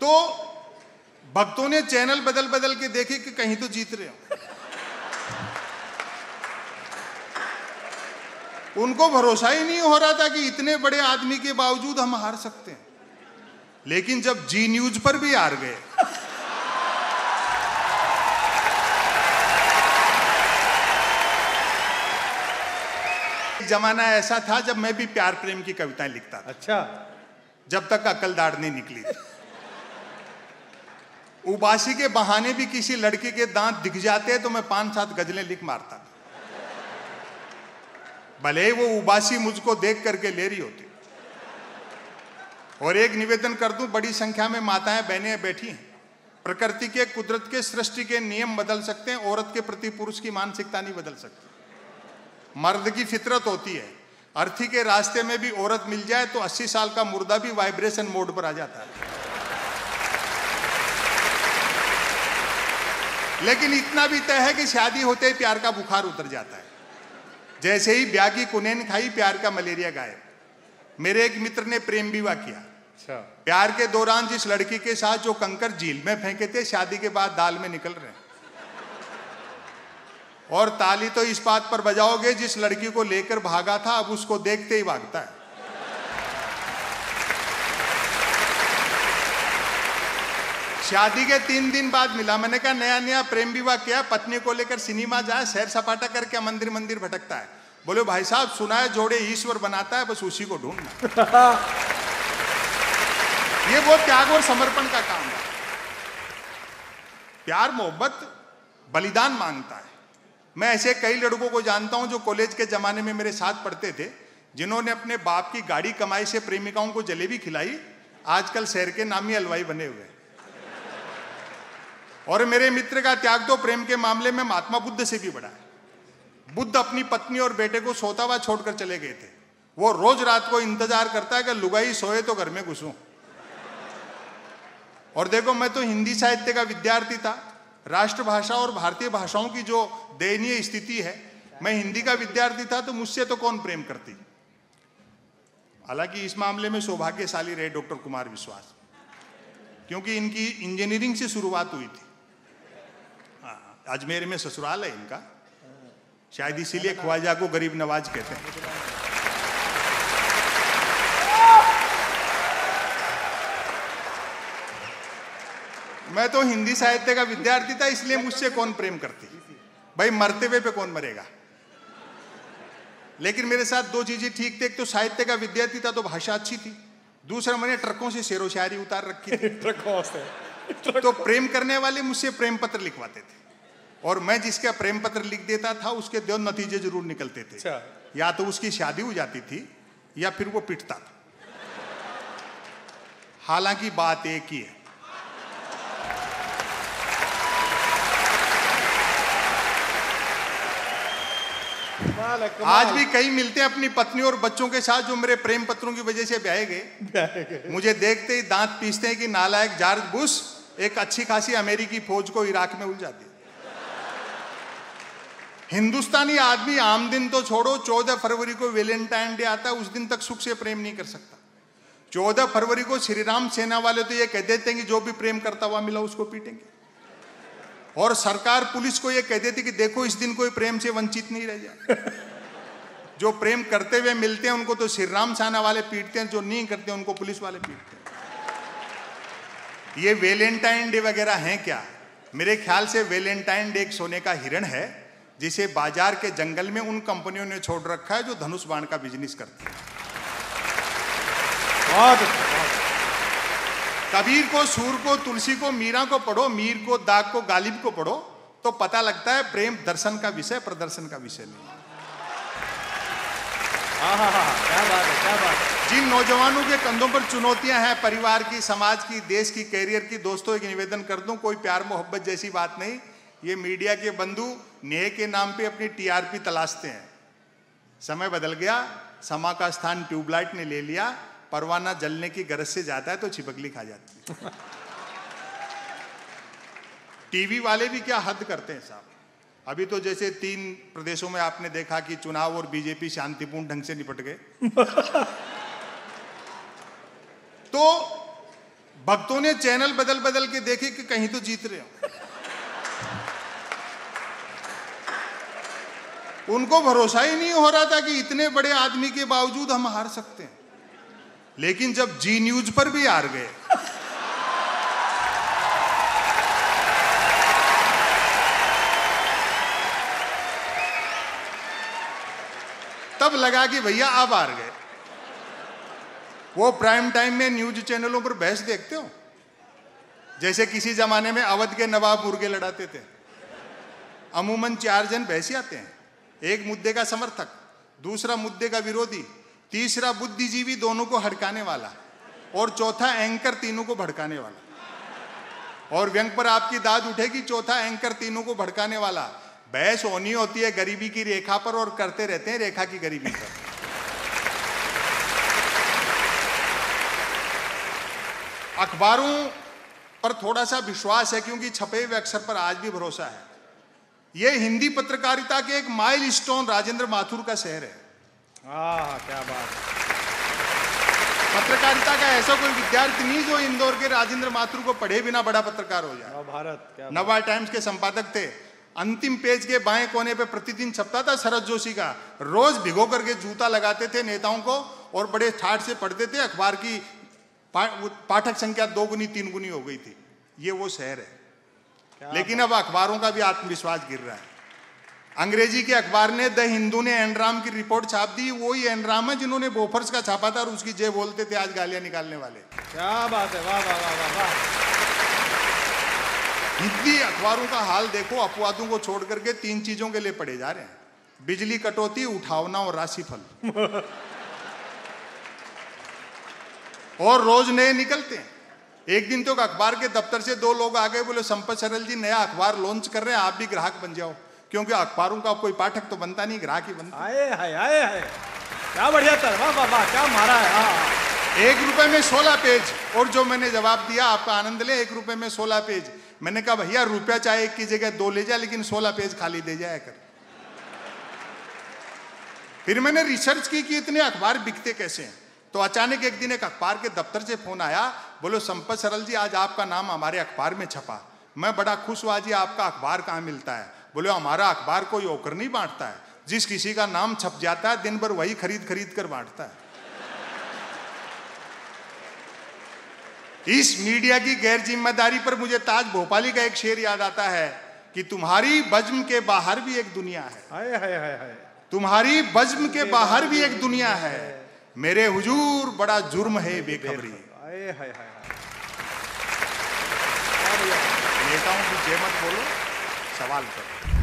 तो भक्तों ने चैनल बदल बदल के देखे कि कहीं तो जीत रहे हो। उनको भरोसा ही नहीं हो रहा था कि इतने बड़े आदमी के बावजूद हम हार सकते हैं। लेकिन जब जी न्यूज पर भी हार गए, जमाना ऐसा था जब मैं भी प्यार प्रेम की कविताएं लिखता था। अच्छा। जब तक अकलदार नहीं निकली थी। उबासी के बहाने भी किसी लड़के के दांत दिख जाते तो मैं 5-7 गजलें लिख मारता था, भले वो उबासी मुझको देख करके ले रही होती। और एक निवेदन कर दूं, बड़ी संख्या में माताएं बहनें बैठी हैं। प्रकृति के, कुदरत के, सृष्टि के नियम बदल सकते हैं, औरत के प्रति पुरुष की मानसिकता नहीं बदल सकती। मर्द की फितरत होती है, अर्थी के रास्ते में भी औरत मिल जाए तो 80 साल का मुर्दा भी वाइब्रेशन मोड पर आ जाता है। लेकिन इतना भी तय है कि शादी होते ही प्यार का बुखार उतर जाता है। जैसे ही ब्याह की कुनैन खाई, प्यार का मलेरिया गायब। मेरे एक मित्र ने प्रेम विवाह किया। अच्छा। प्यार के दौरान जिस लड़की के साथ जो कंकर झील में फेंके थे, शादी के बाद दाल में निकल रहे हैं। और ताली तो इस बात पर बजाओगे, जिस लड़की को लेकर भागा था अब उसको देखते ही भागता है। शादी के 3 दिन बाद मिला। मैंने कहा नया नया प्रेम विवाह किया, पत्नी को लेकर सिनेमा जाए, सैर सपाटा करके मंदिर मंदिर भटकता है। बोले भाई साहब सुना है जोड़े ईश्वर बनाता है, बस उसी को ढूंढना। ये वो त्याग और समर्पण का काम है। प्यार मोहब्बत बलिदान मांगता है। मैं ऐसे कई लड़कों को जानता हूं जो कॉलेज के जमाने में मेरे साथ पढ़ते थे, जिन्होंने अपने बाप की गाड़ी कमाई से प्रेमिकाओं को जलेबी खिलाई, आजकल शहर के नामी हलवाई बने हुए। और मेरे मित्र का त्याग तो प्रेम के मामले में महात्मा बुद्ध से भी बड़ा है। बुद्ध अपनी पत्नी और बेटे को सोता हुआ छोड़कर चले गए थे। वो रोज रात को इंतजार करता है कि लुगाई सोए तो घर में घुसूं। और देखो, मैं तो हिंदी साहित्य का विद्यार्थी था। राष्ट्रभाषा और भारतीय भाषाओं की जो दयनीय स्थिति है, मैं हिंदी का विद्यार्थी था तो मुझसे तो कौन प्रेम करती। हालांकि इस मामले में सौभाग्यशाली रहे डॉक्टर कुमार विश्वास, क्योंकि इनकी इंजीनियरिंग से शुरुआत हुई थी। अजमेर में ससुराल है इनका, शायद इसीलिए ख्वाजा को गरीब नवाज कहते हैं। मैं तो हिंदी साहित्य का विद्यार्थी था, इसलिए मुझसे कौन प्रेम करती भाई, मरते हुए पे कौन मरेगा। लेकिन मेरे साथ 2 चीजें ठीक थे। एक तो साहित्य का विद्यार्थी था तो भाषा अच्छी थी, दूसरा मैंने ट्रकों से शेरो शायरी उतार रखी थी। ट्रकों से तो प्रेम करने वाले मुझसे प्रेम पत्र लिखवाते थे, और मैं जिसका प्रेम पत्र लिख देता था उसके 2 नतीजे जरूर निकलते थे। अच्छा। या तो उसकी शादी हो जाती थी या फिर वो पिटता था। हालांकि बात एक ही है, आज भी कई मिलते हैं अपनी पत्नी और बच्चों के साथ जो मेरे प्रेम पत्रों की वजह से ब्याहे गए। मुझे देखते ही दांत पीसते हैं कि नालायक जॉर्ज बुश एक अच्छी खासी अमेरिकी फौज को इराक में उलझा दिया। हिंदुस्तानी आदमी आम दिन तो छोड़ो, 14 फरवरी को वैलेंटाइन डे आता है, उस दिन तक सुख से प्रेम नहीं कर सकता। 14 फरवरी को श्री राम सेना वाले तो ये कह देते हैं कि जो भी प्रेम करता हुआ मिला उसको पीटेंगे। और सरकार पुलिस को ये कह देती कि देखो इस दिन कोई प्रेम से वंचित नहीं रह जाए। जो प्रेम करते हुए मिलते हैं उनको तो श्री राम सेना वाले पीटते हैं, जो नहीं करते उनको पुलिस वाले पीटते हैं। ये वैलेंटाइन डे वगैरह हैं क्या? मेरे ख्याल से वैलेंटाइन डे एक सोने का हिरण है जिसे बाजार के जंगल में उन कंपनियों ने छोड़ रखा है जो धनुष बाण का बिजनेस करती है। कबीर को, सूर को, तुलसी को, मीरा को पढ़ो, मीर को, दाग को, गालिब को पढ़ो तो पता लगता है प्रेम दर्शन का विषय, प्रदर्शन का विषय नहीं। क्या बात है, क्या बात है। जिन नौजवानों के कंधों पर चुनौतियां हैं, परिवार की, समाज की, देश की, कैरियर की, दोस्तों एक निवेदन कर दूं, कोई प्यार मोहब्बत जैसी बात नहीं। ये मीडिया के बंधु नेह के नाम पे अपनी टीआरपी तलाशते हैं। समय बदल गया, समा का स्थान ट्यूबलाइट ने ले लिया। परवाना जलने की गरज से जाता है तो छिपकली खा जाती है। टीवी वाले भी क्या हद करते हैं साहब। अभी तो जैसे 3 प्रदेशों में आपने देखा कि चुनाव और बीजेपी शांतिपूर्ण ढंग से निपट गए। तो भक्तों ने चैनल बदल बदल के देखे कि कहीं तो जीत रहे हो। उनको भरोसा ही नहीं हो रहा था कि इतने बड़े आदमी के बावजूद हम हार सकते हैं। लेकिन जब जी न्यूज पर भी हार गए, तब लगा कि भैया अब हार गए। वो प्राइम टाइम में न्यूज चैनलों पर बहस देखते हो, जैसे किसी जमाने में अवध के नवाब मुर्गे लड़ाते थे। अमूमन 4 जन बहसी आते हैं, एक मुद्दे का समर्थक, दूसरा मुद्दे का विरोधी, तीसरा बुद्धिजीवी दोनों को हड़काने वाला, और चौथा एंकर तीनों को भड़काने वाला। और व्यंग पर आपकी दाद उठेगी, चौथा एंकर तीनों को भड़काने वाला। बहस होनी होती है गरीबी की रेखा पर और करते रहते हैं रेखा की गरीबी पर। अखबारों पर थोड़ा सा विश्वास है क्योंकि छपे हुए अक्षर पर आज भी भरोसा है। यह हिंदी पत्रकारिता के एक माइलस्टोन राजेंद्र माथुर का शहर है। क्या बात है। पत्रकारिता का ऐसा कोई विद्यार्थी नहीं जो इंदौर के राजेंद्र माथुर को पढ़े बिना बड़ा पत्रकार हो जाए। भारत नवा टाइम्स के संपादक थे। अंतिम पेज के बाएं कोने पे प्रतिदिन छपता था शरद जोशी का। रोज भिगो करके जूता लगाते थे नेताओं को और बड़े ठाठ से पढ़ते थे। अखबार की पाठक संख्या 2 गुनी 3 गुनी हो गई थी। ये वो शहर है। लेकिन अब अखबारों का भी आत्मविश्वास गिर रहा है। अंग्रेजी के अखबार ने द हिंदू ने एनराम की रिपोर्ट छाप दी। वही एनराम है जिन्होंने बोफर्स का छापा था और उसकी जय बोलते थे आज गालियां निकालने वाले। क्या बात है, वाह वाह वाह वाह वाह। हिंदी अखबारों का हाल देखो, अपवादों को छोड़ करके 3 चीजों के लिए पढ़े जा रहे हैं: बिजली कटौती, उठावना और राशिफल। और रोज नए निकलते हैं। एक दिन तो अखबार के दफ्तर से 2 लोग आ गए, बोले संपत सरल जी नया अखबार लॉन्च कर रहे हैं, आप भी ग्राहक बन जाओ। क्योंकि अखबारों का कोई पाठक तो बनता नहीं, ग्राहक ही बनता। आए हाय आए हाय, क्या बढ़िया सर, वाह वाह वाह, क्या मारा है। हाँ 1 रुपए में 16 पेज। और जो मैंने जवाब दिया आपका आनंद ले, 1 रुपए में 16 पेज। मैंने कहा भैया रुपया चाहे 1 की जगह 2 ले जाए, लेकिन 16 पेज खाली दे जाया कर। फिर मैंने रिसर्च की कि इतने अखबार बिकते कैसे हैं। तो अचानक एक दिन एक अखबार के दफ्तर से फोन आया, बोलो संपत सरल जी आज आपका नाम हमारे अखबार में छपा। मैं बड़ा खुश हुआ, जी आपका अखबार कहाँ मिलता है? बोले हमारा अखबार कोई होकर नहीं बांटता है, जिस किसी का नाम छप जाता है दिन भर वही खरीद खरीद कर बांटता है। इस मीडिया की गैर जिम्मेदारी पर मुझे ताज भोपाली का एक शेर याद आता है कि तुम्हारी बज्म के बाहर भी एक दुनिया है। हाय हाय हाय हाय, तुम्हारी बज्म के बाहर भी एक दुनिया है, मेरे हुजूर बड़ा जुर्म है बेखबरी। हाय हाय हाय, नेताओं की जय मत बोलो, सवाल करो।